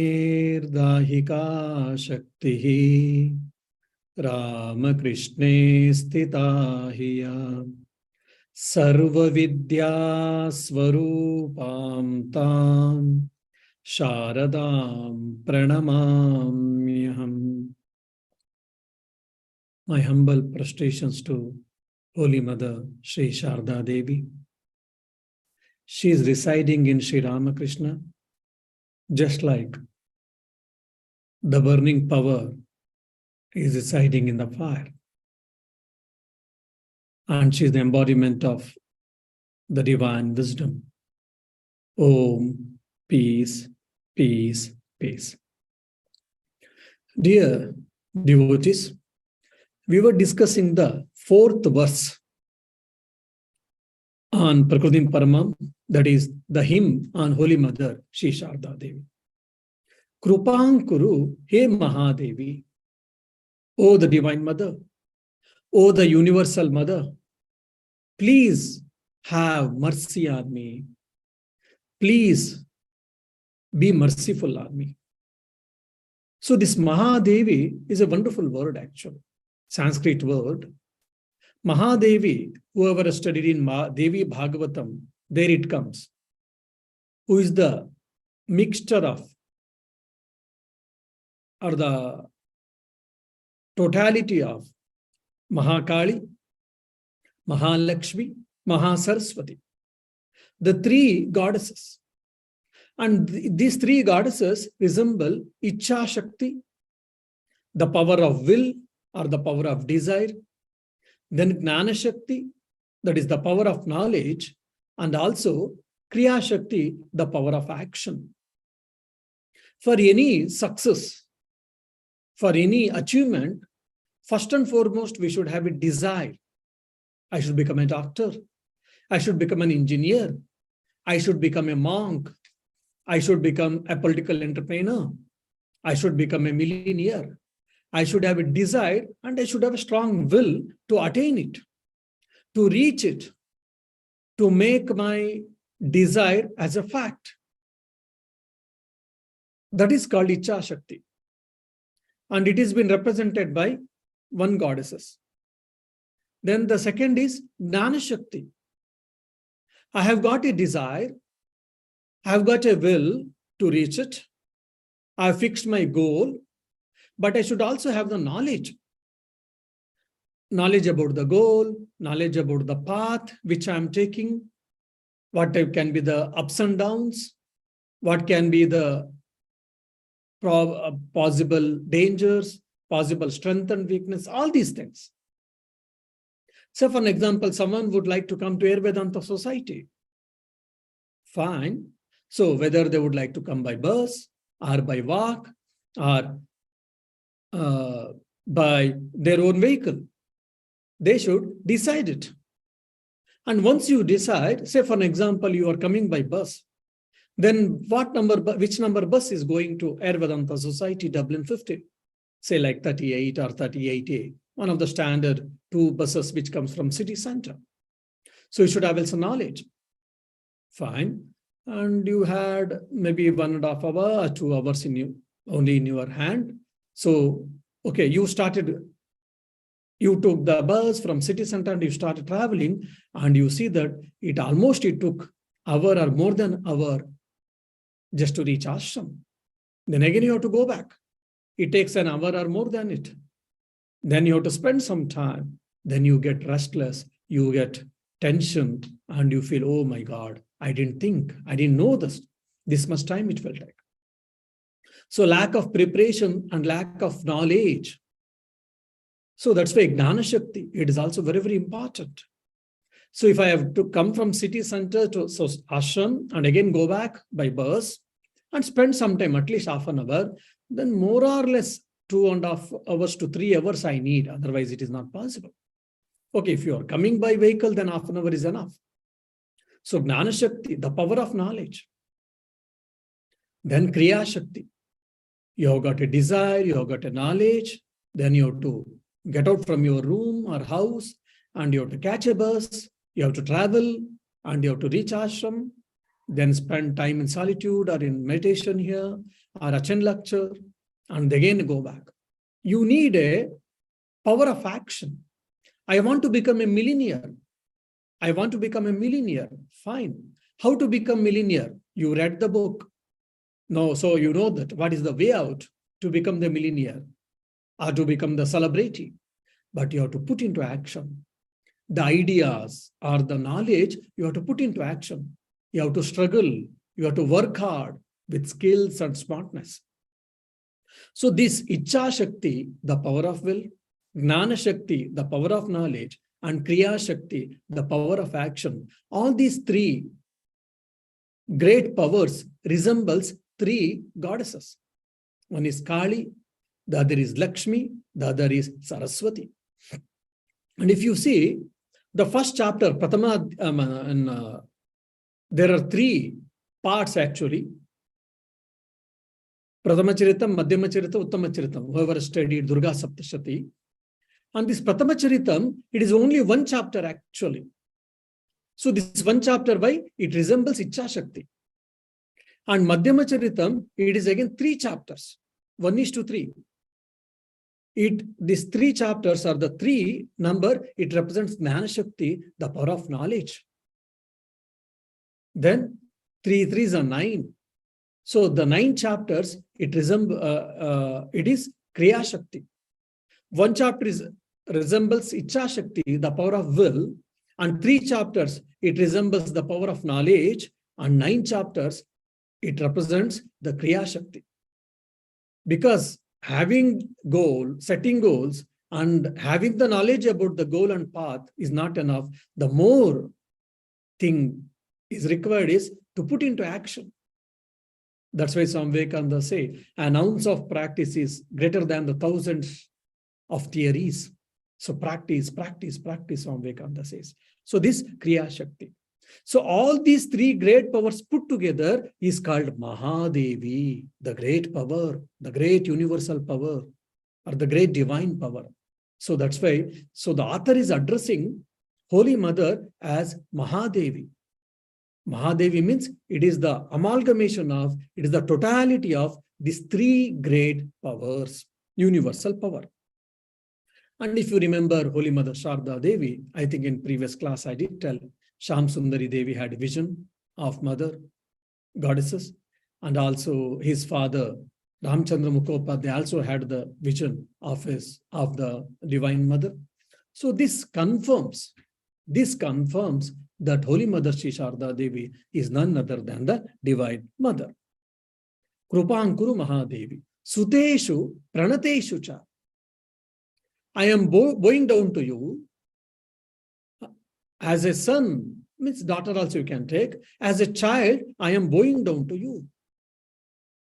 निर्दाहिका शक्तिः रामकृष्णे स्थिता हिया सर्वविद्या स्वरूपां तां शारदां प्रणमाम्यहम्. My humble prostrations to Holy Mother Sri Sharda Devi. She is residing in Sri Ramakrishna, just like the burning power is residing in the fire. And she is the embodiment of the divine wisdom. Om, peace, peace, peace. Dear devotees, we were discussing the fourth verse on Prakrutim Paramam, that is the hymn on Holy Mother Sri Sharda Devi. Krupang Kuru He Mahadevi, O the Divine Mother, O the Universal Mother, please have mercy on me. Please be merciful on me. So this Mahadevi is a wonderful word actually, Sanskrit word. Mahadevi, whoever has studied in Devi Bhagavatam, there it comes, who is the mixture of, or the totality of Mahakali, Mahalakshmi, Mahasaraswati, the three goddesses. And these three goddesses resemble Ichha Shakti, the power of will or the power of desire, then Gnana Shakti, that is the power of knowledge, and also Kriya Shakti, the power of action. For any success, for any achievement, first and foremost, we should have a desire. I should become a doctor. I should become an engineer. I should become a monk. I should become a political entrepreneur. I should become a millionaire. I should have a desire and I should have a strong will to attain it, to reach it, to make my desire as a fact. That is called Ichha Shakti. And it has been represented by one goddess. Then the second is Gnana Shakti. I have got a desire. I have got a will to reach it. I have fixed my goal, but I should also have the knowledge. Knowledge about the goal, knowledge about the path which I am taking, what can be the ups and downs, what can be the possible dangers, possible strength and weakness, all these things. So for an example, someone would like to come to Air Vedanta Society. Fine. So whether they would like to come by bus or by walk or by their own vehicle, they should decide it. And once you decide, say for an example, you are coming by bus, then which number bus is going to Air Vedanta Society, Dublin 50? Say like 38 or 38A, one of the standard two buses which comes from city center. So you should have also knowledge. Fine. And you had maybe 1.5 hours or 2 hours only in your hand. So, okay, you took the bus from city center and you started traveling, and you see that it took hour or more than hour just to reach ashram. Then again you have to go back. It takes an hour or more than it. Then you have to spend some time. Then you get restless, you get tension, and you feel, oh my God, I didn't know this much time it will take. So lack of preparation and lack of knowledge. So that's why Gnana Shakti, it is also very, very important. So if I have to come from city center to ashram and again go back by bus and spend some time, at least half an hour, then more or less 2.5 hours to 3 hours I need. Otherwise it is not possible. Okay, if you are coming by vehicle, then half an hour is enough. So Gnana Shakti, the power of knowledge. Then Kriya Shakti. You have got a desire, you have got a knowledge, then you have to get out from your room or house and you have to catch a bus, you have to travel and you have to reach ashram, then spend time in solitude or in meditation here, or attend lecture and again go back. You need a power of action. I want to become a millionaire. I want to become a millionaire. Fine. How to become millionaire? You read the book. No, so you know that what is the way out to become the millionaire or to become the celebrity. But you have to put into action. The ideas or the knowledge you have to put into action. You have to struggle. You have to work hard with skills and smartness. So this Icha Shakti, the power of will, Gnana Shakti, the power of knowledge, and Kriya Shakti, the power of action, all these three great powers resembles three goddesses. One is Kali, the other is Lakshmi, the other is Saraswati. And if you see the first chapter, Pratama, there are three parts actually. Prathamacharitam, Madhyamacharitam, Uttamacharitam, whoever studied Durga Saptashati. And this Prathamacharitam, it is only one chapter actually. So this one chapter, why? It resembles Icha Shakti. And Madhyamacharitam, it is again three chapters. 1:3. These three chapters are the three number, it represents Gnana Shakti, the power of knowledge. Then 3 3s are 9. So the 9 chapters, it is Kriya Shakti. One chapter resembles Icha Shakti, the power of will, and 3 chapters, it resembles the power of knowledge, and 9 chapters, it represents the Kriya Shakti. Because having setting goals, and having the knowledge about the goal and path is not enough. The more thing is required is to put into action. That's why Swami Vivekananda say, an ounce of practice is greater than the thousands of theories. So practice, practice, practice, Swami Vivekananda says. So this Kriya Shakti. So all these three great powers put together is called Mahadevi, the great power, the great universal power, or the great divine power. So that's why, so the author is addressing Holy Mother as Mahadevi. Mahadevi means it is the amalgamation of, it is the totality of these three great powers, universal power. And if you remember Holy Mother Sharda Devi, I think in previous class I did tell, Sham Sundari Devi had a vision of mother goddesses, and also his father Ramchandra Mukhopadhyay also had the vision of the divine mother. So this confirms that Holy Mother Sri Sharda Devi is none other than the divine mother. Krupankuru Mahadevi, Suteshu Pranateshu Cha. I am bowing down to you. As a son, means daughter also you can take. As a child, I am bowing down to you.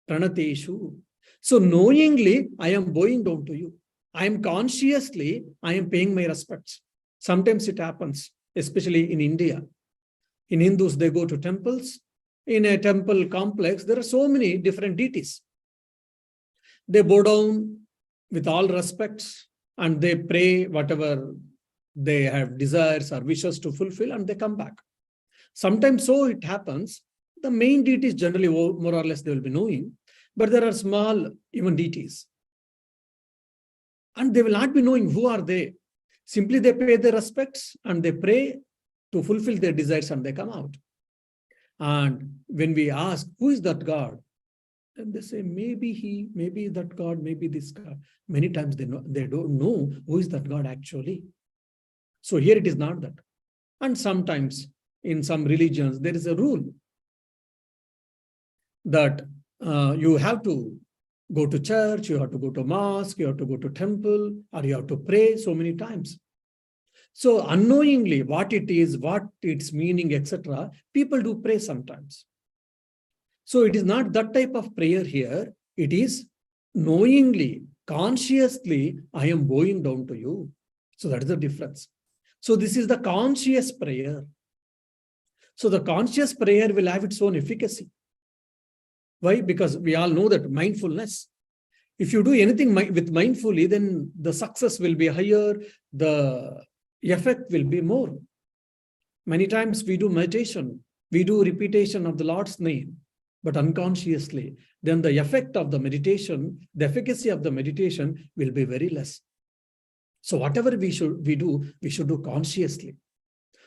Pranateshu. So knowingly, I am bowing down to you. I am consciously, I am paying my respects. Sometimes it happens, especially in India. In Hindus, they go to temples. In a temple complex, there are so many different deities. They bow down with all respects and they pray whatever they have desires or wishes to fulfill, and they come back. Sometimes so it happens. The main deities generally more or less they will be knowing, but there are small even deities. And they will not be knowing who are they. Simply they pay their respects and they pray to fulfill their desires and they come out. And when we ask, who is that God? And they say, maybe he, maybe that God, maybe this God. Many times they don't know who is that God actually. So here it is not that. And sometimes in some religions, there is a rule that you have to go to church, you have to go to mosque, you have to go to temple, or you have to pray so many times. So unknowingly what it is, what its meaning, etc., people do pray sometimes. So it is not that type of prayer here. It is knowingly, consciously, I am bowing down to you. So that is the difference. So this is the conscious prayer. So the conscious prayer will have its own efficacy. Why? Because we all know that mindfulness. If you do anything with mindfully, then the success will be higher, the effect will be more. Many times we do meditation, we do repetition of the Lord's name. but unconsciously, then the effect of the meditation, the efficacy of the meditation will be very less. So whatever we should do consciously.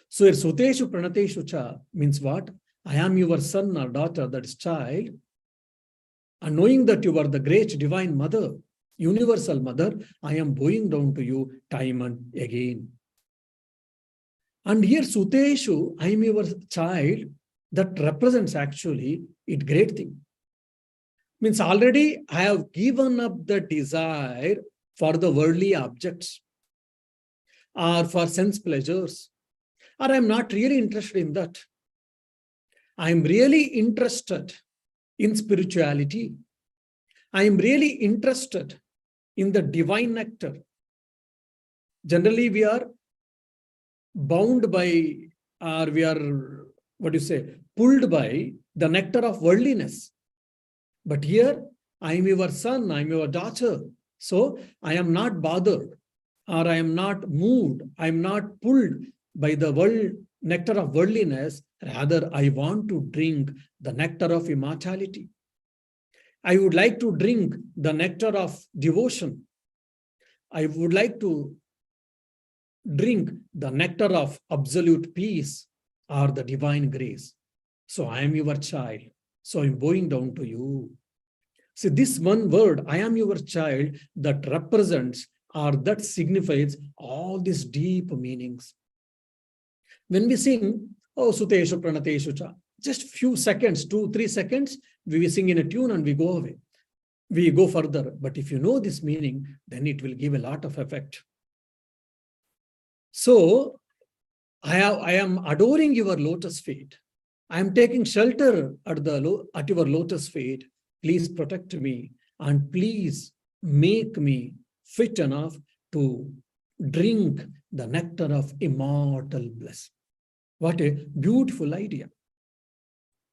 So here Suteshu Pranateshu Cha means what? I am your son or daughter, that is child. And knowing that you are the great divine mother, universal mother, I am bowing down to you time and again. And here Suteshu, I am your child, that represents actually it great thing. Means already I have given up the desire for the worldly objects or for sense pleasures, or I am not really interested in that. I am really interested in spirituality. I am really interested in the divine nectar. Generally, we are bound by, or we are, pulled by the nectar of worldliness. But here, I am your son, I am your daughter. So I am not bothered, or I am not moved, I am not pulled by the world nectar of worldliness. Rather, I want to drink the nectar of immortality. I would like to drink the nectar of devotion. I would like to drink the nectar of absolute peace or the divine grace. So I am your child. So I'm bowing down to you. See, this one word, I am your child, that represents or that signifies all these deep meanings. When we sing, oh, Suteshu Pranateshu Cha, just few seconds, 2-3 seconds, we sing in a tune and we go away. We go further. But if you know this meaning, then it will give a lot of effect. So, I am adoring your lotus feet. I am taking shelter at your lotus feet. Please protect me and please make me fit enough to drink the nectar of immortal bliss. What a beautiful idea.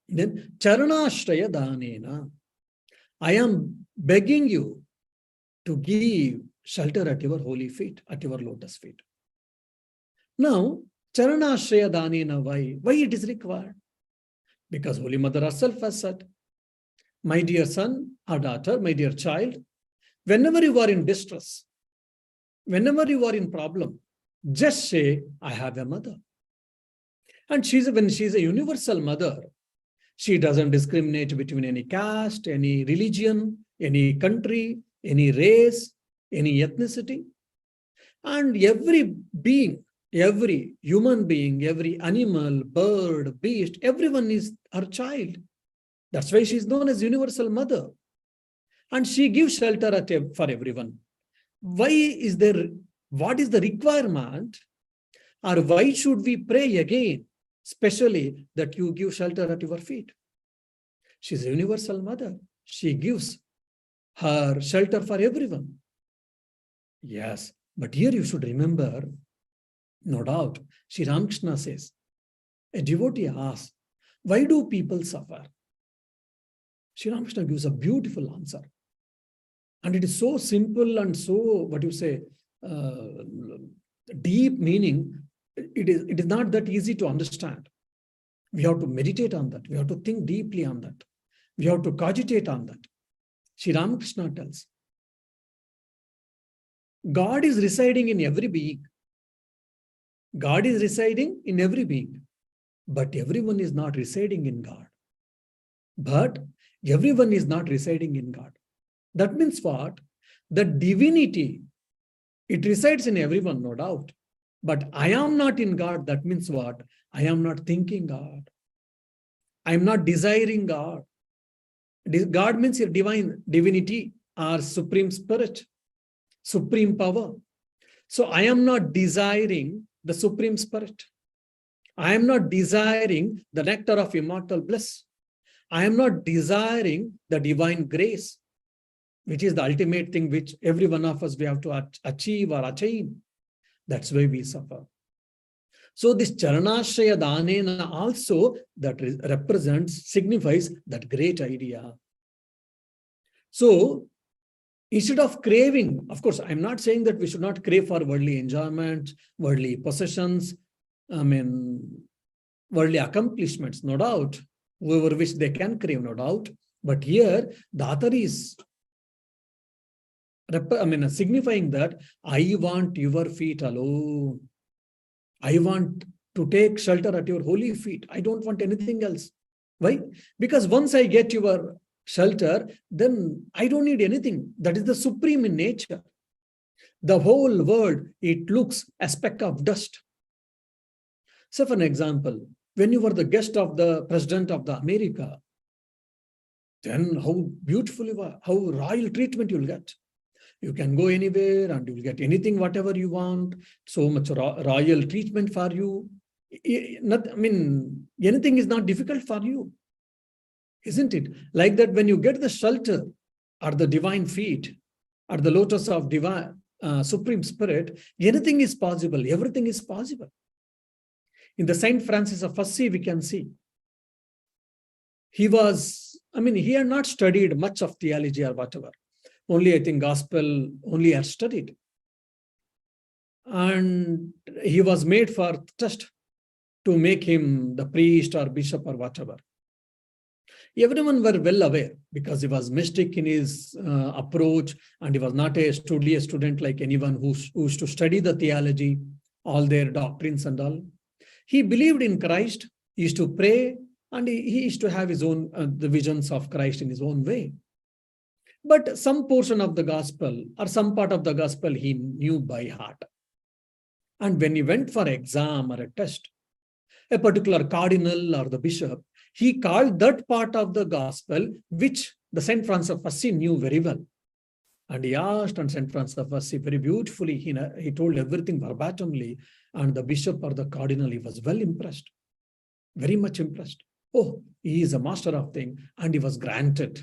Then, Charanashraya Danena. I am begging you to give shelter at your holy feet, at your lotus feet. Now, Charanashraya Danena, why? Why it is required? Because Holy Mother herself has said, my dear son or daughter, my dear child, whenever you are in distress, whenever you are in problem, just say, I have a mother. And when she's a universal mother, she doesn't discriminate between any caste, any religion, any country, any race, any ethnicity. And every being, every human being, every animal, bird, beast, everyone is her child. That's why she's known as universal mother. And she gives shelter for everyone. What is the requirement? Or why should we pray again, especially that you give shelter at your feet? She's a universal mother. She gives her shelter for everyone. Yes, but here you should remember, no doubt, Sri Ramakrishna says, a devotee asks, why do people suffer? Sri Ramakrishna gives a beautiful answer. And it is so simple and so, deep meaning. It is not that easy to understand. We have to meditate on that. We have to think deeply on that. We have to cogitate on that. Sri Ramakrishna tells, God is residing in every being. God is residing in every being. But everyone is not residing in God. But everyone is not residing in God. That means what? The divinity, it resides in everyone, no doubt. But I am not in God. That means what? I am not thinking God. I am not desiring God. God means your divinity or supreme spirit, supreme power. So I am not desiring the supreme spirit. I am not desiring the nectar of immortal bliss. I am not desiring the divine grace, which is the ultimate thing which every one of us we have to achieve or attain. That's why we suffer. So this Charanashraya Danena also that signifies that great idea. So instead of craving, of course, I'm not saying that we should not crave for worldly enjoyment, worldly possessions, worldly accomplishments, no doubt. whoever wish they can crave, no doubt. But here, the author is signifying that I want your feet alone. I want to take shelter at your holy feet. I don't want anything else. Why? Because once I get your shelter, then I don't need anything. That is the supreme in nature. The whole world, it looks a speck of dust. So for an example, when you were the guest of the president of the America, then how beautiful you are, how royal treatment you'll get. You can go anywhere and you'll get anything, whatever you want. So much royal treatment for you. Anything is not difficult for you. Isn't it? Like that, when you get the shelter at the divine feet, at the lotus of divine Supreme Spirit, anything is possible. Everything is possible. In the Saint Francis of Assisi, we can see. He had not studied much of theology or whatever. Only, I think, gospel only had studied. And he was made for test to make him the priest or bishop or whatever. Everyone were well aware because he was mystic in his approach, and he was not a studious student like anyone who used to study the theology, all their doctrines and all. He believed in Christ, he used to pray, and he used to have his own the visions of Christ in his own way. But some portion of the gospel or some part of the gospel he knew by heart. And when he went for exam or a test, a particular cardinal or the bishop, he called that part of the gospel which the Saint Francis of Assisi knew very well. And he asked, and Saint Francis of Assisi very beautifully, he told everything verbatimly, and the bishop or the cardinal, he was well impressed, very much impressed. Oh, he is a master of things, and he was granted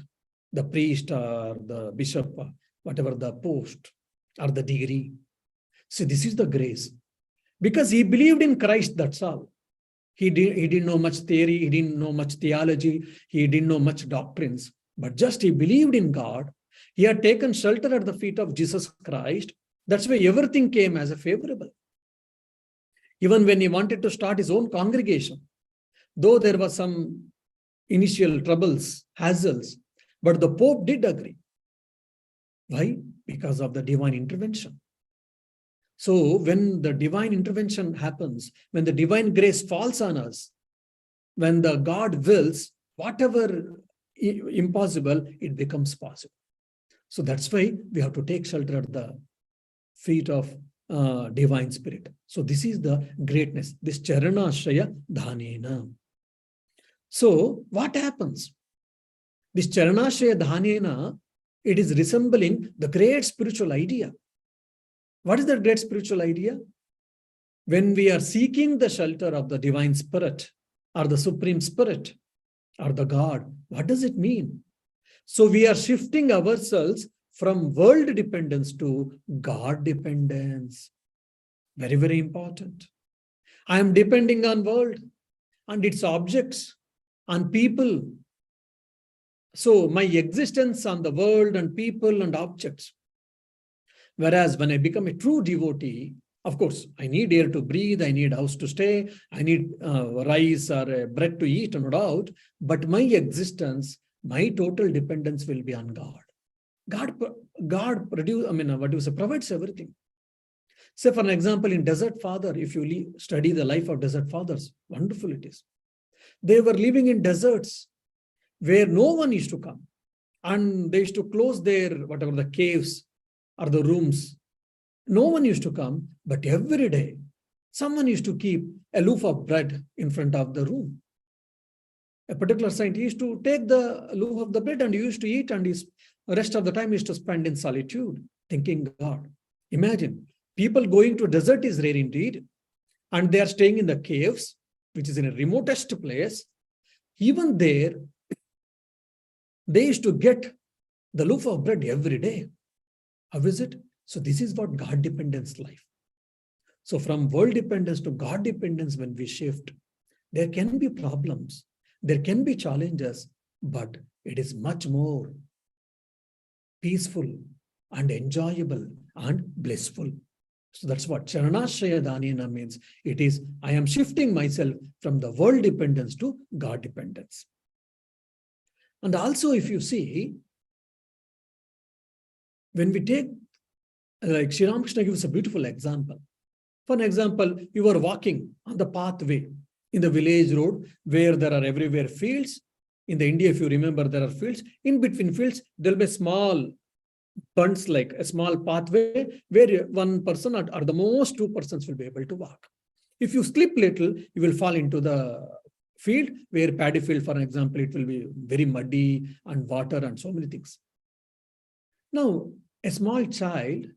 the priest or the bishop, whatever the post or the degree. See, this is the grace. Because he believed in Christ, that's all. He didn't know much theory, he didn't know much theology, he didn't know much doctrines, but just he believed in God. He had taken shelter at the feet of Jesus Christ. That's why everything came as a favorable. Even when he wanted to start his own congregation, though there was some initial troubles, hassles, but the Pope did agree. Why? Because of the divine intervention. So when the divine intervention happens, when the divine grace falls on us, when the God wills, whatever impossible, it becomes possible. So that's why we have to take shelter at the feet of divine spirit. So this is the greatness, this charanashraya dhanena. So what happens? This charanashraya dhanena, it is resembling the great spiritual idea. What is the great spiritual idea? When we are seeking the shelter of the divine spirit or the supreme spirit or the God, what does it mean? So we are shifting ourselves from world dependence to God dependence. Very, very important. I am depending on world and its objects, on people. So my existence on the world and people and objects. Whereas when I become a true devotee, of course, I need air to breathe, I need house to stay, I need rice or bread to eat, no doubt. But my existence, my total dependence will be on God. God provides everything. Say, for an example, in Desert Father, if you study the life of Desert Fathers, wonderful it is. They were living in deserts where no one used to come. And they used to close their, the caves or the rooms. No one used to come, but every day, someone used to keep a loaf of bread in front of the room. A particular saint, he used to take the loaf of the bread and he used to eat, and the rest of the time he used to spend in solitude, thinking God. Imagine, people going to desert is rare indeed, and they are staying in the caves, which is in a remotest place. Even there, they used to get the loaf of bread every day. How is it? So this is what God dependence life. So from world dependence to God dependence, when we shift, there can be problems, there can be challenges, but it is much more peaceful and enjoyable and blissful. So that's what Charanashraya Dhanena means. It is, I am shifting myself from the world dependence to God dependence. And also, if you see, when we take, like Sri Ramakrishna gives a beautiful example. For an example, you are walking on the pathway in the village road where there are everywhere fields. In the India, if you remember, there are fields. In between fields, there will be small bunts, like a small pathway where one person or the most two persons will be able to walk. If you slip little, you will fall into the field where paddy field, for example, it will be very muddy and water and so many things. Now, a small child,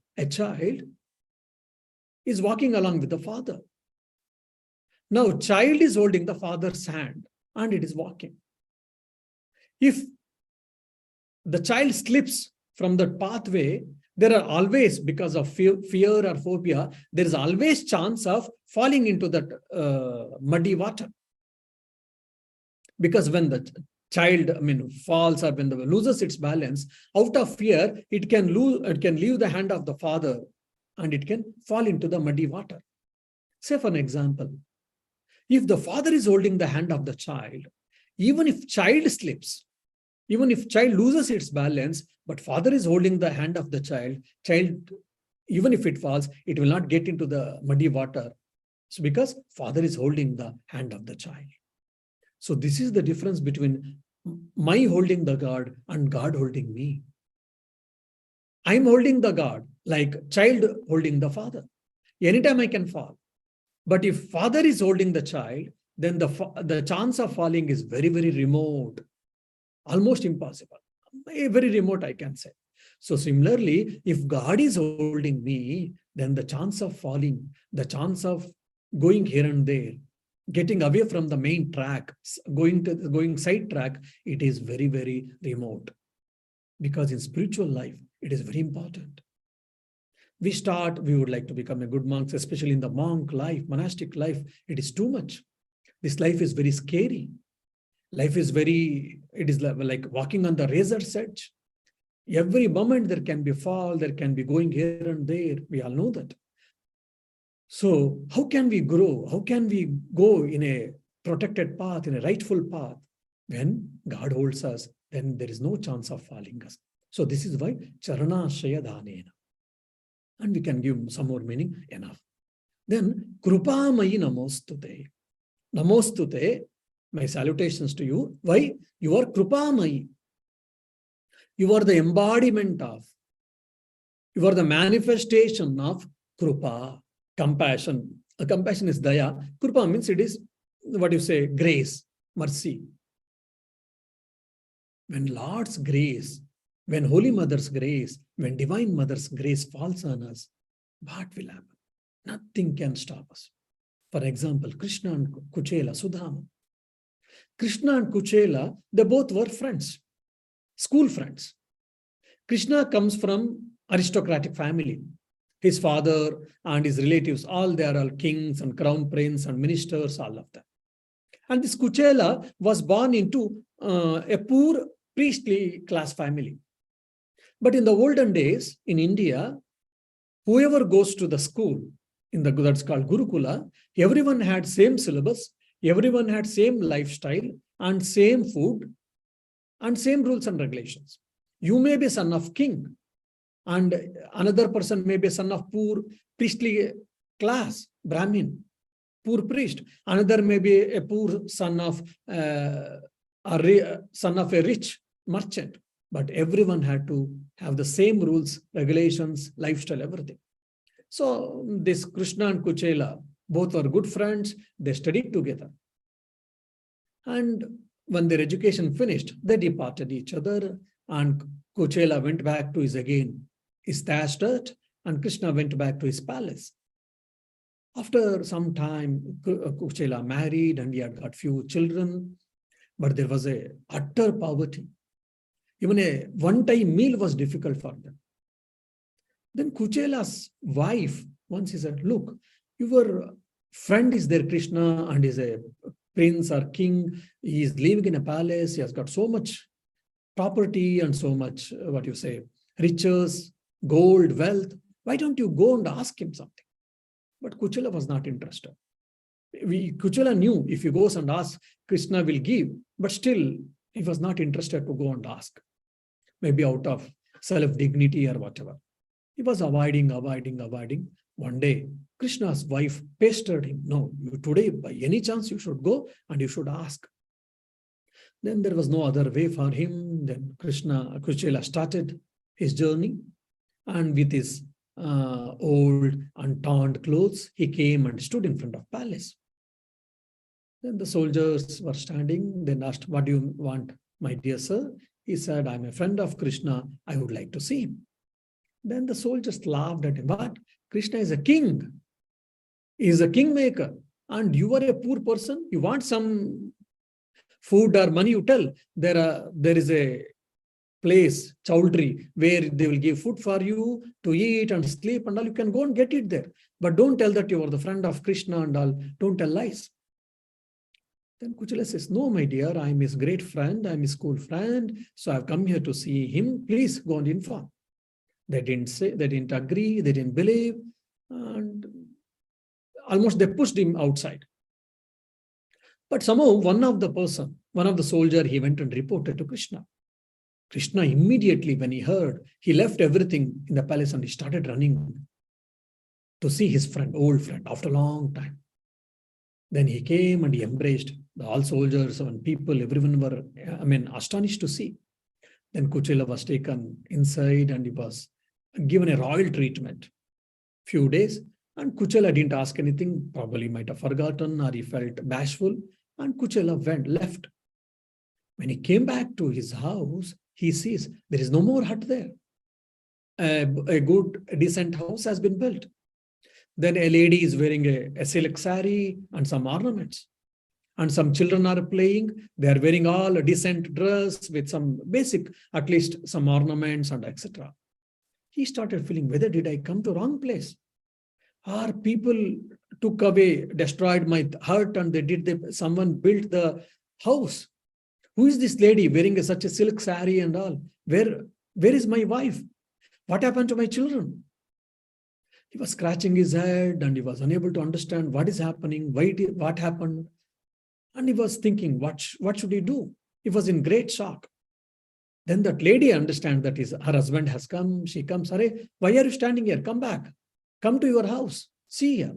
is walking along with the father. Now, child is holding the father's hand and it is walking. If the child slips from the pathway, there are always, because of fear or phobia, there is always chance of falling into that muddy water. Because when the child, falls or when loses its balance, out of fear, it can leave the hand of the father and it can fall into the muddy water. Say, for an example, if the father is holding the hand of the child, even if child slips, even if child loses its balance, but father is holding the hand of the child, even if it falls, it will not get into the muddy water. So because father is holding the hand of the child. So this is the difference between my holding the God and God holding me. I'm holding the God like child holding the father. Anytime I can fall. But if father is holding the child, then the chance of falling is very, very remote. Almost impossible. Very remote, I can say. So similarly, if God is holding me, then the chance of falling, the chance of going here and there, getting away from the main track, going side track, it is very, very remote. Because in spiritual life, it is very important. We would like to become a good monk, especially in the monk life, monastic life. It is too much. This life is very scary. It is like walking on the razor's edge. Every moment there can be fall, there can be going here and there. We all know that. So how can we grow? How can we go in a protected path, in a rightful path? When God holds us, then there is no chance of falling us. So this is why Charanashaya Dhanena. And we can give some more meaning, enough. Then Krupamayi Namostute. Namostute, my salutations to you. Why? You are Krupamayi. You are the embodiment of, you are the manifestation of Krupa, compassion. Compassion is Daya. Krupa means it is, what you say, grace, mercy. When Lord's grace, when Holy Mother's grace, when Divine Mother's grace falls on us, what will happen? Nothing can stop us. For example, Krishna and Kuchela, Sudama. Krishna and Kuchela, they both were friends, school friends. Krishna comes from aristocratic family. His father and his relatives, they are all kings and crown prince and ministers, all of them. And this Kuchela was born into a poor priestly class family. But in the olden days, in India, whoever goes to the school, that's called Gurukula, everyone had same syllabus, everyone had same lifestyle and same food and same rules and regulations. You may be son of king and another person may be son of poor priestly class, Brahmin, poor priest. Another may be a poor son of a rich merchant. But everyone had to have the same rules, regulations, lifestyle, everything. So this Krishna and Kuchela, both were good friends. They studied together. And when their education finished, they departed each other. And Kuchela went back to his thatched hut, and Krishna went back to his palace. After some time, Kuchela married and he had got few children. But there was a utter poverty. Even a one-time meal was difficult for them. Then Kuchela's wife, once he said, look, your friend is there, Krishna, and is a prince or king. He is living in a palace. He has got so much property and so much, riches, gold, wealth. Why don't you go and ask him something? But Kuchela was not interested. Kuchela knew if he goes and asks, Krishna will give. But still, He was not interested to go and ask, maybe out of self-dignity or whatever. He was avoiding. One day, Krishna's wife pestered him. No, you today, by any chance, you should go and you should ask. Then there was no other way for him. Then Kuchela started his journey, and with his old and torn clothes, he came and stood in front of palace. Then the soldiers were standing. Then asked, "What do you want, my dear sir?" He said, "I'm a friend of Krishna. I would like to see him." Then the soldiers laughed at him. "What? Krishna is a king. He is a kingmaker. And you are a poor person. You want some food or money, you tell. There is a place, Chowdhury, where they will give food for you to eat and sleep and all. You can go and get it there. But don't tell that you are the friend of Krishna and all. Don't tell lies." Then Kuchela says, "No, my dear, I'm his great friend. I'm his school friend. So I've come here to see him. Please go and inform." They didn't agree, they didn't believe, and almost they pushed him outside. But somehow one of the soldier, he went and reported to Krishna. Krishna immediately, when he heard, he left everything in the palace and he started running to see his friend, old friend, after a long time. Then he came and he embraced all soldiers and people, everyone were, astonished to see. Then Kuchela was taken inside and he was given a royal treatment. Few days, and Kuchela didn't ask anything, probably might have forgotten or he felt bashful, and Kuchela left. When he came back to his house, he sees there is no more hut there. A good, decent house has been built. Then a lady is wearing a silk saree and some ornaments. And some children are playing. They are wearing all a decent dress with some basic, at least some ornaments and etc. He started feeling, whether did I come to wrong place? Or people took away, destroyed my hut and someone built the house. Who is this lady wearing such a silk saree and all? Where is my wife? What happened to my children? He was scratching his head and he was unable to understand what is happening, what happened. And he was thinking, what should he do? He was in great shock. Then that lady understands that her husband has come. She comes, "Arey, why are you standing here? Come back. Come to your house. See her."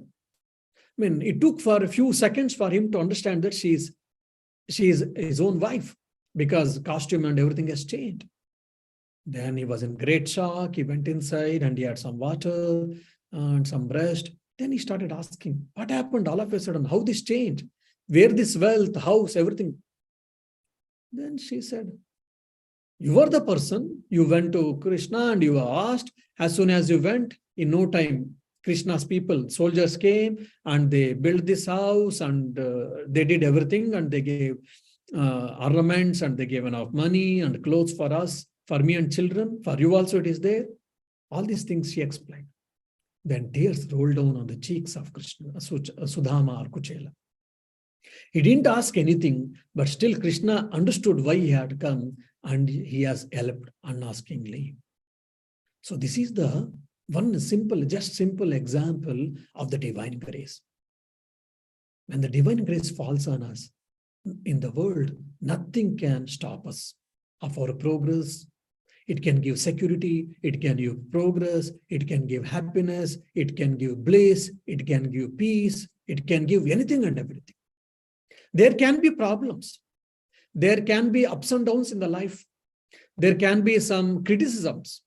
It took for a few seconds for him to understand that she is his own wife, because costume and everything has changed. Then he was in great shock. He went inside and he had some water and some rest. Then he started asking, what happened all of a sudden? How this changed? Where this wealth, house, everything? Then she said, "You were the person, you went to Krishna and you asked. As soon as you went, in no time, Krishna's people, soldiers came and they built this house and they did everything and they gave ornaments and they gave enough money and clothes for us, for me and children, for you also it is there." All these things she explained. Then tears rolled down on the cheeks of Krishna, Sudama or Kuchela. He didn't ask anything, but still Krishna understood why he had come and he has helped unaskingly. So this is the one simple example of the divine grace. When the divine grace falls on us in the world, nothing can stop us of our progress. It can give security, it can give progress, it can give happiness, it can give bliss, it can give peace, it can give anything and everything. There can be problems. There can be ups and downs in the life. There can be some criticisms.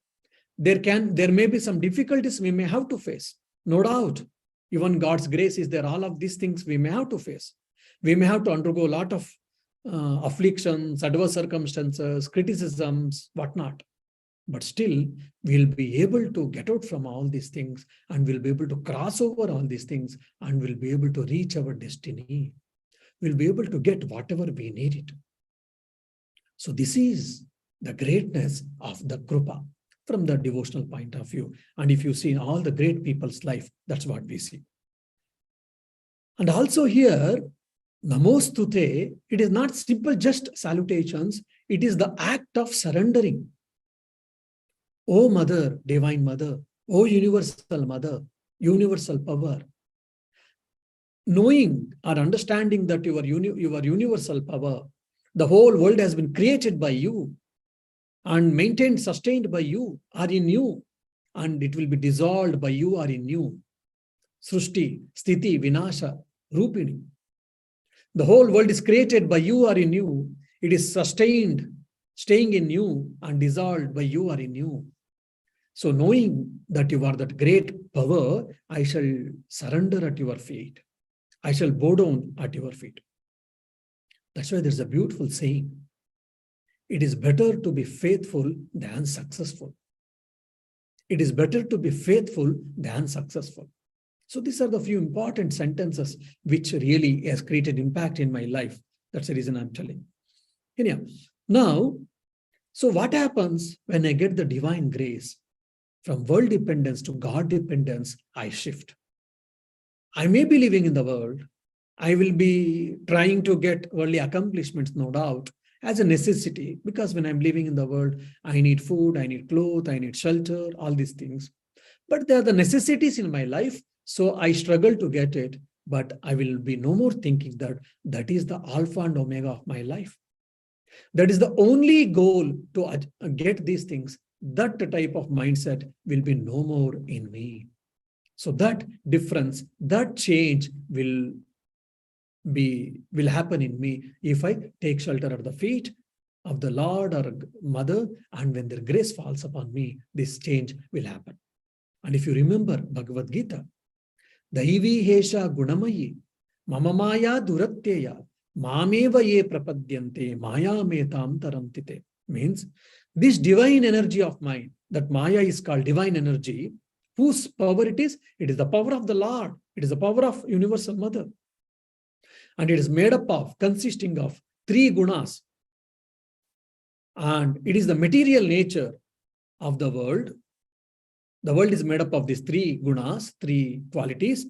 There may be some difficulties we may have to face. No doubt. Even God's grace is there. All of these things we may have to face. We may have to undergo a lot of afflictions, adverse circumstances, criticisms, whatnot. But still, we'll be able to get out from all these things and we'll be able to cross over all these things and we'll be able to reach our destiny. We'll be able to get whatever we need it. So this is the greatness of the Krupa from the devotional point of view. And if you see all the great people's life, that's what we see. And also here, Namostute, it is not simple just salutations, it is the act of surrendering. O Mother, Divine Mother, O Universal Mother, Universal Power. Knowing or understanding that your universal power, The whole world has been created by you and maintained, sustained by you or in you, and it will be dissolved by you or in you. Srushti, Sthiti, Vinasha, Rupini. The whole world is created by you or in you. It is sustained, staying in you and dissolved by you or in you. So knowing that you are that great power, I shall surrender at your feet. I shall bow down at your feet. That's why there's a beautiful saying. It is better to be faithful than successful. It is better to be faithful than successful. So these are the few important sentences which really has created impact in my life. That's the reason I'm telling. Anyhow, now, so what happens when I get the divine grace? From world dependence to God dependence, I shift. I may be living in the world. I will be trying to get worldly accomplishments, no doubt, as a necessity, because when I'm living in the world, I need food, I need clothes, I need shelter, all these things. But they are the necessities in my life, so I struggle to get it, but I will be no more thinking that that is the alpha and omega of my life. That is the only goal to get these things. That type of mindset will be no more in me. So that difference, that change will happen in me if I take shelter at the feet of the Lord or Mother, and when their grace falls upon me, this change will happen. And if you remember Bhagavad Gita, Daivi Hesha Gunamayi, Mama Maya Duratteya, Mameva ye prapadyante, Maya metam tarantite. Means this divine energy of mine, that Maya is called divine energy, whose power it is the power of the Lord. It is the power of Universal Mother. And it is made up of, consisting of 3 gunas. And it is the material nature of the world. The world is made up of these 3 gunas, 3 qualities,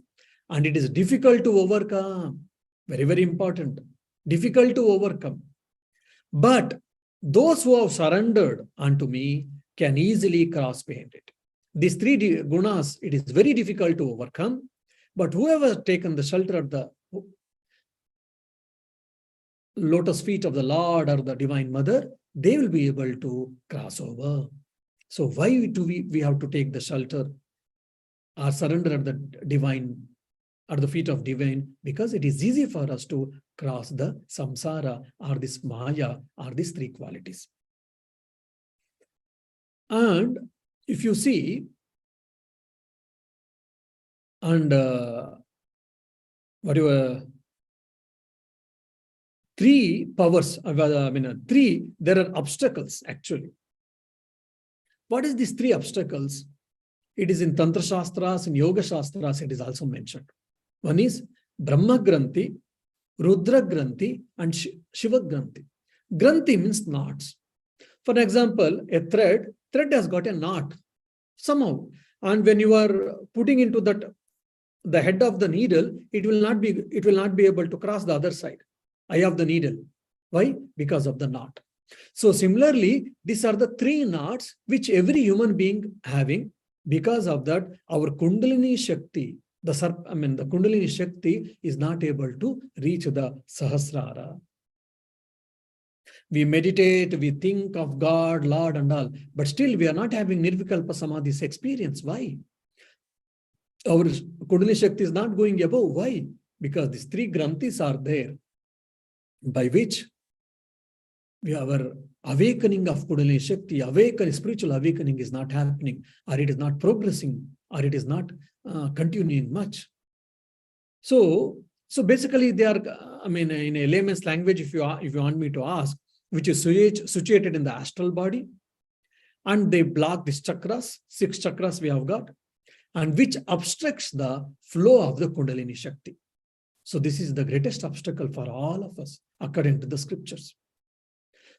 and it is difficult to overcome. Very, very important. Difficult to overcome. But those who have surrendered unto me can easily cross behind it. These 3 gunas, it is very difficult to overcome. But whoever has taken the shelter of the lotus feet of the Lord or the Divine Mother, they will be able to cross over. So why do we have to take the shelter or surrender at the divine, at the feet of divine? Because it is easy for us to cross the samsara or this maya or these 3 qualities. And if you see, and whatever 3 powers, there are obstacles actually. What is these 3 obstacles? It is in Tantra Shastras, in Yoga Shastras, it is also mentioned. One is Brahma Granthi, Rudra Granthi, and Shiva Granthi. Granthi means knots. For example, a thread has got a knot somehow. And when you are putting into that, the head of the needle, it will not be able to cross the other side, eye of the needle. Why? Because of the knot. So similarly, these are the 3 knots which every human being having. Because of that, our Kundalini Shakti, the Kundalini Shakti is not able to reach the Sahasrara. We meditate, we think of God, Lord and all, but still we are not having Nirvikalpa Samadhi's experience. Why? Our Kundalini Shakti is not going above. Why? Because these 3 granthis are there, by which our awakening of Kundalini Shakti, spiritual awakening is not happening, or it is not progressing, or it is not continuing much. So basically they are, in a layman's language, if you want me to ask, which is situated in the astral body, and they block these chakras, 6 chakras we have got, and which obstructs the flow of the Kundalini Shakti. So this is the greatest obstacle for all of us, according to the scriptures.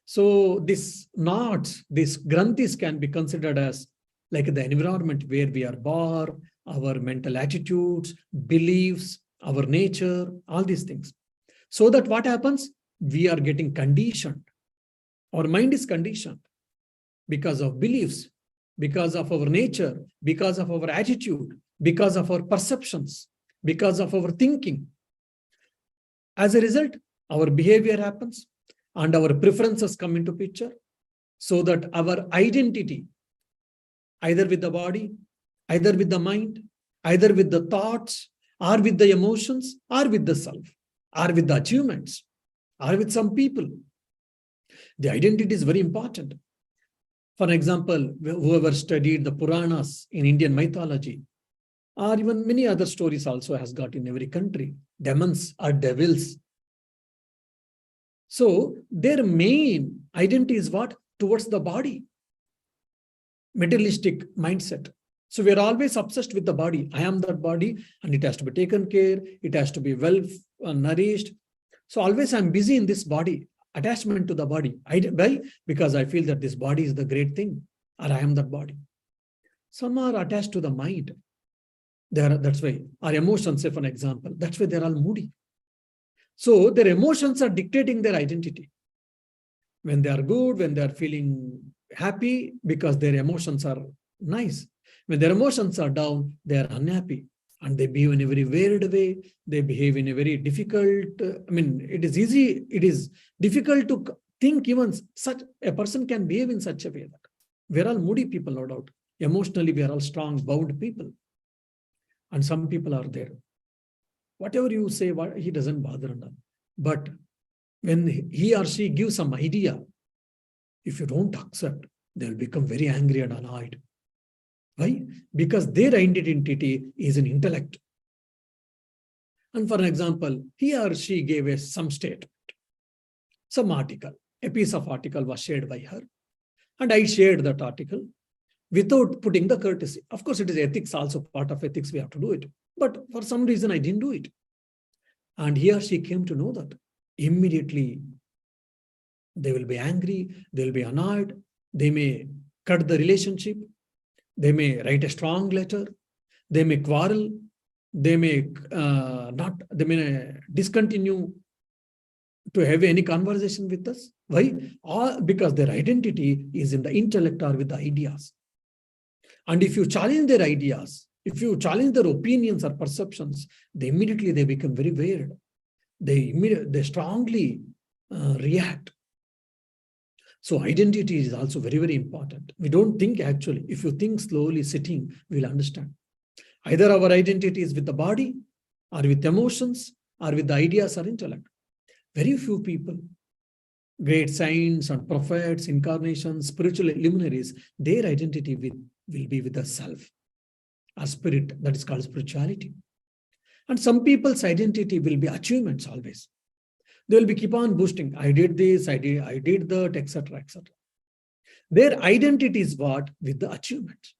So these knots, these granthis can be considered as like the environment where we are born, our mental attitudes, beliefs, our nature, all these things. So that what happens? We are getting conditioned. Our mind is conditioned because of beliefs, because of our nature, because of our attitude, because of our perceptions, because of our thinking. As a result, our behavior happens. and our preferences come into picture, so that our identity, either with the body, either with the mind, either with the thoughts, or with the emotions, or with the self, or with the achievements, or with some people. The identity is very important. For example, whoever studied the Puranas in Indian mythology, or even many other stories also has got in every country, demons or devils. So their main identity is what? Towards the body. Materialistic mindset. So we are always obsessed with the body. I am that body and it has to be taken care. It has to be well nourished. So always I'm busy in this body, attachment to the body. Why? Because I feel that this body is the great thing, or I am that body. Some are attached to the mind. That's why our emotions, say for an example, that's why they're all moody. So their emotions are dictating their identity. When they are good, when they are feeling happy, because their emotions are nice. When their emotions are down, they are unhappy. And they behave in a very weird way. They behave in a very difficult, it is difficult to think even such a person can behave in such a way that we're all moody people, no doubt. Emotionally, we are all strong, bound people. And some people are there. Whatever you say, he doesn't bother enough. But when he or she gives some idea, if you don't accept, they'll become very angry and annoyed. Why? Because their identity is an intellect. And for an example, he or she gave us some statement, some article, a piece of article was shared by her. And I shared that article without putting the courtesy. Of course, it is ethics, also part of ethics, we have to do it. But for some reason, I didn't do it. And he or she came to know that. Immediately, they will be angry, they will be annoyed, they may cut the relationship, they may write a strong letter, they may quarrel, they may discontinue to have any conversation with us. Why? Because their identity is in the intellect or with the ideas. And if you challenge their ideas, if you challenge their opinions or perceptions, they become very weird. They strongly react. So identity is also very, very important. We don't think actually. If you think slowly, sitting, we'll understand. Either our identity is with the body, or with emotions, or with the ideas or intellect. Very few people, great saints and prophets, incarnations, spiritual luminaries, their identity will be with the self, a spirit, that is called spirituality. And some people's identity will be achievements always. They will be keep on boosting. I did this, I did that, etc., etc. Their identity is what? With the achievements.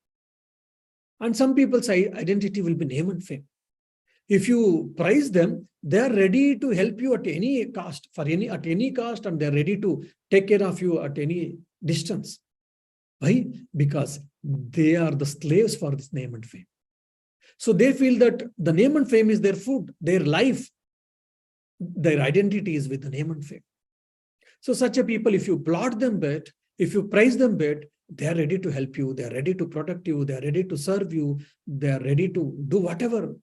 And some people's identity will be name and fame. If you praise them, they are ready to help you at any cost, at any cost, and they're ready to take care of you at any distance. Why? Because they are the slaves for this name and fame. So they feel that the name and fame is their food, their life. Their identity is with the name and fame. So such a people, if you applaud them bit, if you praise them bit, they are ready to help you, they are ready to protect you, they are ready to serve you, they are ready to do whatever,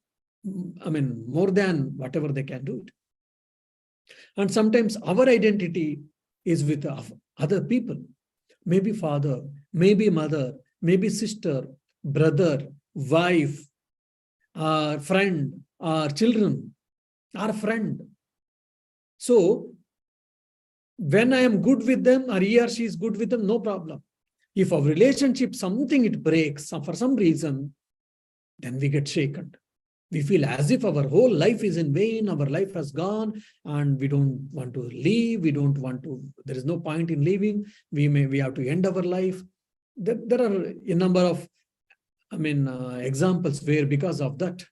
more than whatever they can do it. And sometimes our identity is with other people, maybe father, maybe mother, maybe sister, brother, wife, friend, children, our friend. So when I am good with them, or he or she is good with them, no problem. If our relationship, something it breaks for some reason, then we get shaken. We feel as if our whole life is in vain, our life has gone, and we don't want to leave, there is no point in leaving, we have to end our life. There are a number of examples where because of that,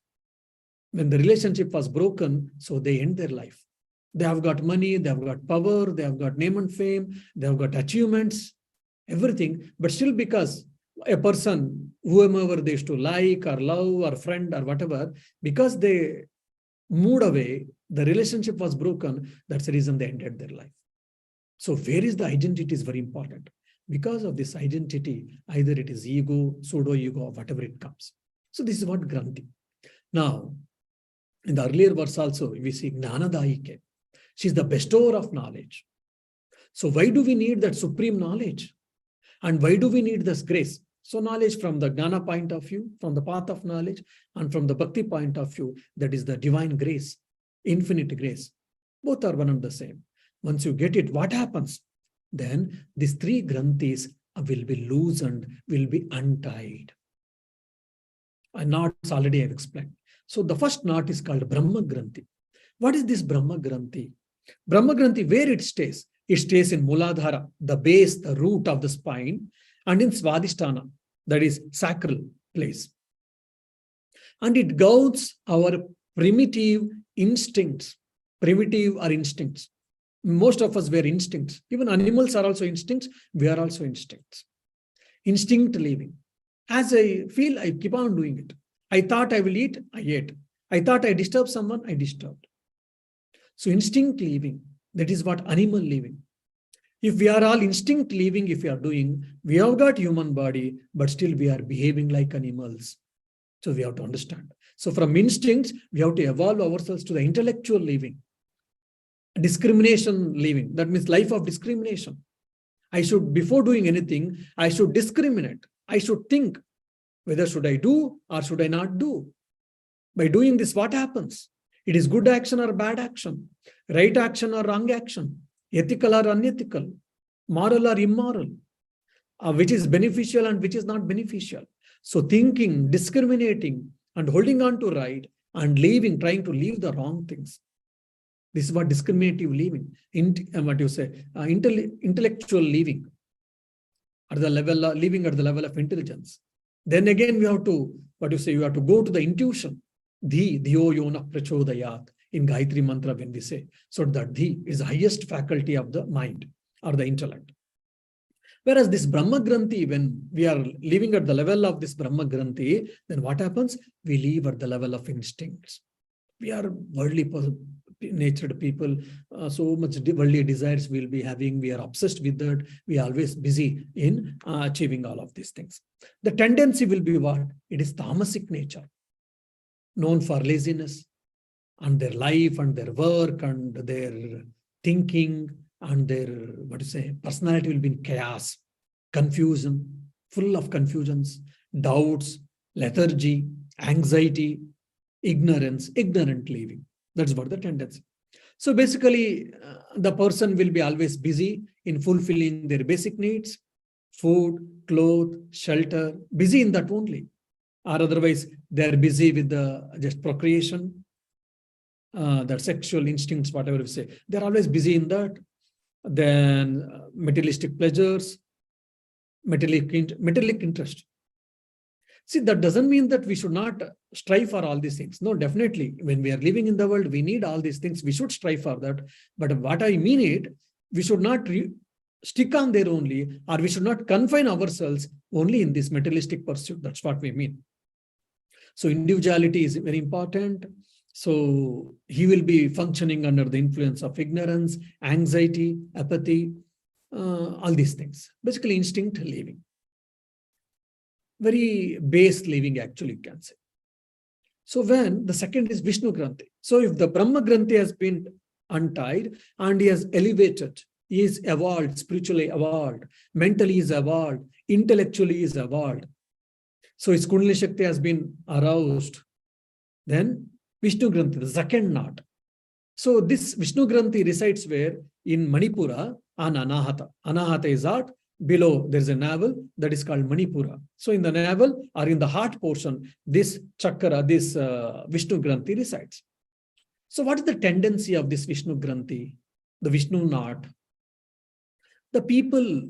when the relationship was broken, so they end their life. They have got money, they have got power, they have got name and fame, they have got achievements, everything, but still because a person, whomever they used to like or love or friend or whatever, because they moved away, the relationship was broken, that's the reason they ended their life. So where is the identity is very important. Because of this identity, either it is ego, pseudo-ego, or whatever it comes. So this is what Granthi. Now, in the earlier verse also, we see Gnanadayike. She is the bestower of knowledge. So why do we need that supreme knowledge? And why do we need this grace? So knowledge from the Gnana point of view, from the path of knowledge, and from the Bhakti point of view, that is the divine grace, infinite grace. Both are one and the same. Once you get it, what happens? Then these three granthis will be loosened, will be untied. And knots already I've explained. So the first knot is called Brahma Granthi. What is this Brahma Granthi? Brahma Granthi, where it stays? It stays in Muladhara, the base, the root of the spine, and in Svadhisthana, that is sacral place. And it guides our primitive instincts. Primitive are instincts. Most of us were instincts. Even animals are also instincts. We are also instincts. Instinct living. As I feel, I keep on doing it. I thought I will eat, I ate. I thought I disturbed someone, I disturbed. So instinct living, that is what animal living. If we are all instinct living, if we are doing, we have got human body, but still we are behaving like animals. So we have to understand. So from instincts, we have to evolve ourselves to the intellectual living. Discrimination living, that means life of discrimination. I should, before doing anything, I should discriminate. I should think, whether should I do or should I not do? By doing this, what happens? It is good action or bad action, right action or wrong action, ethical or unethical, moral or immoral, which is beneficial and which is not beneficial. So thinking, discriminating, and holding on to right, and leaving, trying to leave the wrong things. This is what discriminative living, intellectual living, at the level of living at the level of intelligence. Then again, we have to, you have to go to the intuition. Dhiyo yona prachodayat in Gayatri Mantra when we say. So that Dhi is the highest faculty of the mind or the intellect. Whereas this Brahma Granthi, when we are living at the level of this Brahma Granthi, then what happens? We live at the level of instincts. We are worldly natured people, so much worldly desires we'll be having. We are obsessed with that. We are always busy in achieving all of these things. The tendency will be what? It is tamasic nature, known for laziness, and their life and their work and their thinking and their, personality will be in chaos, confusion, full of confusions, doubts, lethargy, anxiety, ignorance, ignorant living. That's what the tendency. So basically, the person will be always busy in fulfilling their basic needs, food, clothes, shelter, busy in that only. Or otherwise, they're busy with the just procreation, the sexual instincts, whatever we say. They're always busy in that. Then materialistic pleasures, materialistic interest. See, that doesn't mean that we should not strive for all these things. No, definitely. When we are living in the world, we need all these things. We should strive for that. But what I mean it, we should not stick on there only, or we should not confine ourselves only in this materialistic pursuit. That's what we mean. So individuality is very important. So he will be functioning under the influence of ignorance, anxiety, apathy, all these things. Basically, instinct living. Very base living, actually, you can say. So when the second is Vishnu Granthi. So if the Brahma Granthi has been untied and he has elevated, he is evolved, spiritually evolved, mentally is evolved, intellectually is evolved. So his Kundalini Shakti has been aroused. Then Vishnu Granthi, the second knot. So this Vishnu Granthi resides where? In Manipura and Anahata. Anahata is heart. Below there is a navel that is called Manipura. So in the navel or in the heart portion, this chakra, this Vishnu Granthi resides. So what is the tendency of this Vishnu Granthi, the Vishnu knot? The people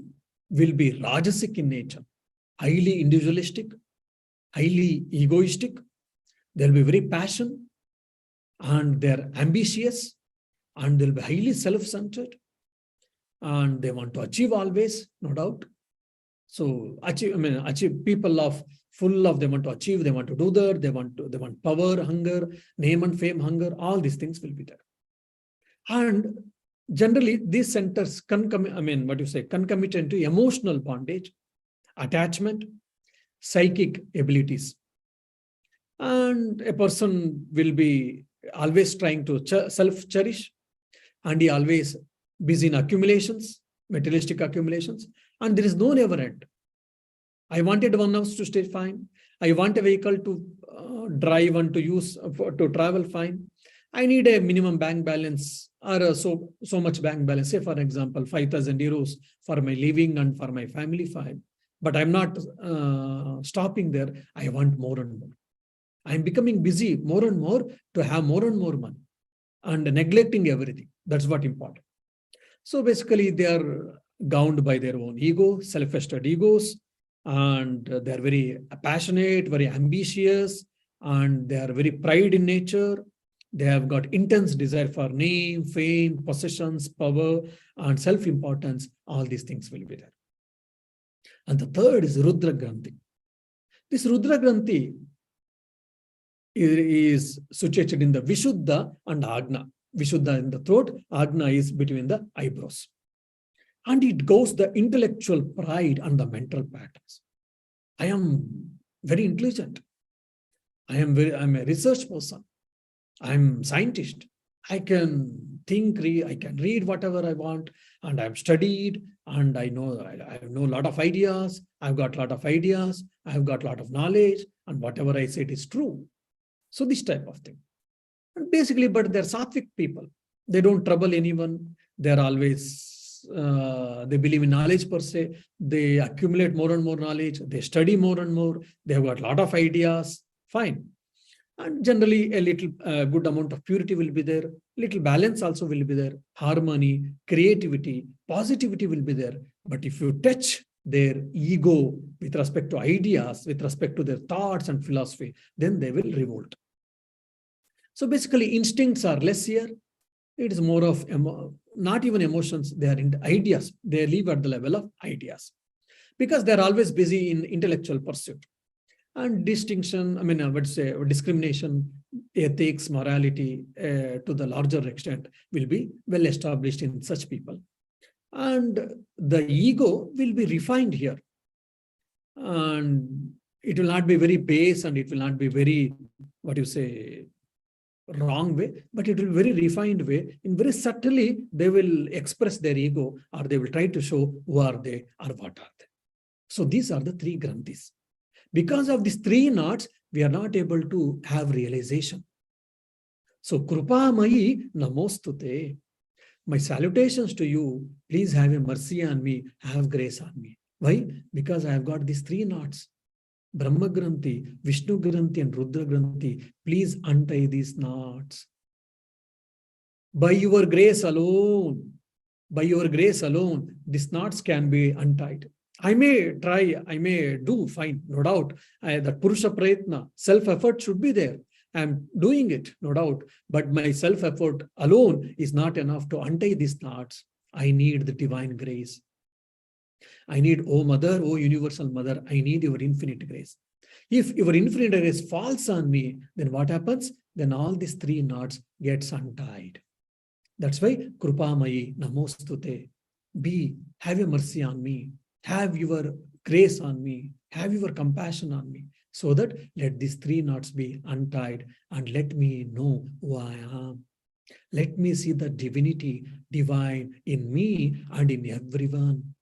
will be Rajasic in nature, highly individualistic, highly egoistic. They'll be very passionate and they're ambitious and they'll be highly self-centered. And they want to achieve always, no doubt. So achieve people of full of, they want to achieve, they want to do that, they want power, hunger, name and fame, hunger, all these things will be there. And generally these centers concomitant to emotional bondage, attachment, psychic abilities. And a person will be always trying to self-cherish, and he always busy in accumulations, materialistic accumulations, and there is no never end. I wanted one house to stay fine. I want a vehicle to drive and to use to travel fine. I need a minimum bank balance or so much bank balance. Say, for example, 5,000 euros for my living and for my family fine. But I'm not stopping there. I want more and more. I'm becoming busy more and more to have more and more money and neglecting everything. That's what important. So basically, they are gowned by their own ego, self-esteem egos, and they are very passionate, very ambitious, and they are very pride in nature. They have got intense desire for name, fame, possessions, power, and self-importance. All these things will be there. And the third is Rudra Granthi. This Rudra Granthi is situated in the Vishuddha and Agna. Vishuddha in the throat, Agna is between the eyebrows. And it goes the intellectual pride and the mental patterns. I am very intelligent. I'm a research person. I'm a scientist. I can think, I can read whatever I want, and I've studied, and I know a lot of ideas. I've got a lot of ideas. I've got a lot of knowledge, and whatever I said is true. So this type of thing. And basically, but they're sattvic people. They don't trouble anyone. They're always, they believe in knowledge per se. They accumulate more and more knowledge. They study more and more. They've got a lot of ideas. Fine. And generally, a little good amount of purity will be there. Little balance also will be there. Harmony, creativity, positivity will be there. But if you touch their ego with respect to ideas, with respect to their thoughts and philosophy, then they will revolt. So basically, instincts are less here. It is more of not even emotions. They are in ideas. They live at the level of ideas because they're always busy in intellectual pursuit. And distinction, I would say discrimination, ethics, morality to the larger extent will be well established in such people. And the ego will be refined here. And it will not be very base and it will not be very, wrong way, but it will be very refined way. In very subtly, they will express their ego or they will try to show who are they or what are they. So these are the three granthis. Because of these three knots, we are not able to have realization. So Krupamayi Namostute. My salutations to you. Please have a mercy on me. Have grace on me. Why? Because I have got these three knots. Brahma Granthi, Vishnu Granthi, and Rudra Granthi. Please untie these knots. By your grace alone, these knots can be untied. I may try, I may do, fine, no doubt. That Purusha Prayatna, self-effort should be there. I'm doing it, no doubt. But my self-effort alone is not enough to untie these knots. I need the divine grace. I need, oh Mother, oh Universal Mother, I need your infinite grace. If your infinite grace falls on me, then what happens? Then all these three knots gets untied. That's why Krupamayi Namostute. Have a mercy on me. Have your grace on me. Have your compassion on me. So that let these three knots be untied and let me know who I am. Let me see the divinity, divine in me and in everyone.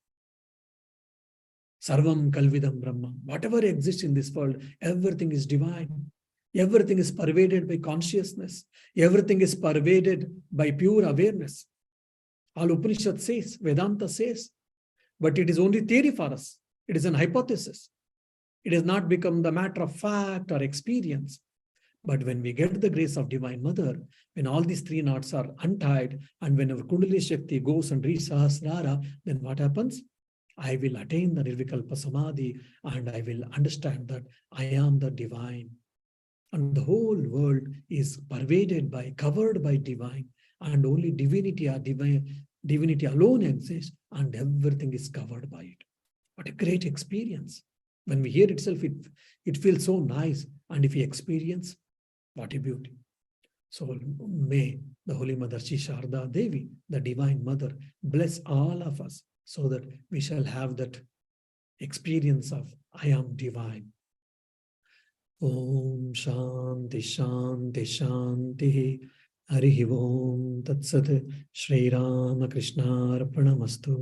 Sarvam Kalvidam Brahma. Whatever exists in this world, everything is divine. Everything is pervaded by consciousness. Everything is pervaded by pure awareness. All Upanishad says, Vedanta says, but it is only theory for us. It is an hypothesis. It has not become the matter of fact or experience. But when we get the grace of Divine Mother, when all these three knots are untied, and when our Kundalini Shakti goes and reaches Sahasrara, then what happens? I will attain the Nirvikalpa Samadhi and I will understand that I am the divine. And the whole world is pervaded by, covered by divine, and only divinity or divinity alone exists, and everything is covered by it. What a great experience. When we hear itself, it feels so nice. And if we experience, what a beauty. So may the Holy Mother Shri Sharda Devi, the Divine Mother, bless all of us so that we shall have that experience of I am divine. Om Shanti Shanti Shanti. Harihi Om Tat Sat. Shri Rama Krishna Arpanamastu.